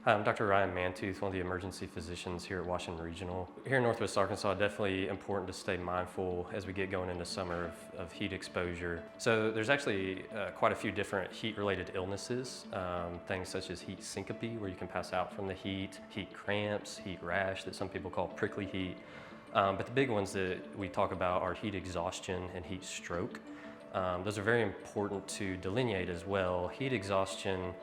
Hi, I'm Dr. Ryan Mantooth, one of the emergency physicians here at Washington Regional. Here in Northwest Arkansas, definitely important to stay mindful as we get going into summer of heat exposure. So there's actually quite a few different heat-related illnesses, things such as heat syncope, where you can pass out from the heat cramps, heat rash that some people call prickly heat. But the big ones that we talk about are heat exhaustion and heat stroke. Those are very important to delineate as well. Heat exhaustion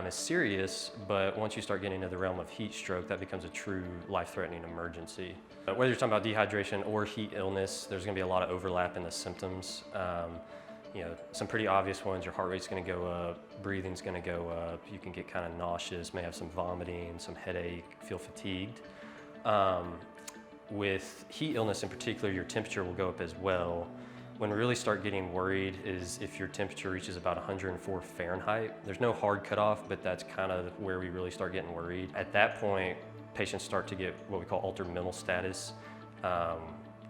is serious, but once you start getting into the realm of heat stroke, that becomes a true life-threatening emergency. Whether you're talking about dehydration or heat illness, there's going to be a lot of overlap in the symptoms. Some pretty obvious ones: your heart rate's going to go up, breathing's going to go up, you can get kind of nauseous, may have some vomiting, some headache, feel fatigued. With heat illness in particular, your temperature will go up as well. When we really start getting worried is if your temperature reaches about 104 Fahrenheit. There's no hard cutoff, but that's kind of where we really start getting worried. At that point, patients start to get what we call altered mental status,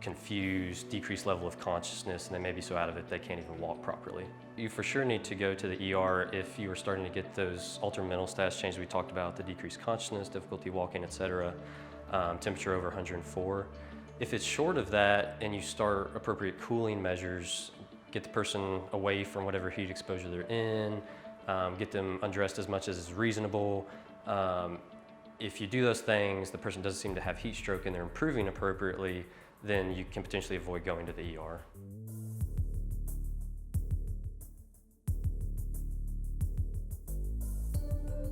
confused, decreased level of consciousness, and they may be so out of it they can't even walk properly. You for sure need to go to the ER if you are starting to get those altered mental status changes we talked about, the decreased consciousness, difficulty walking, etc., temperature over 104. If it's short of that and you start appropriate cooling measures, get the person away from whatever heat exposure they're in, get them undressed as much as is reasonable. If you do those things, the person doesn't seem to have heat stroke and they're improving appropriately, then you can potentially avoid going to the ER.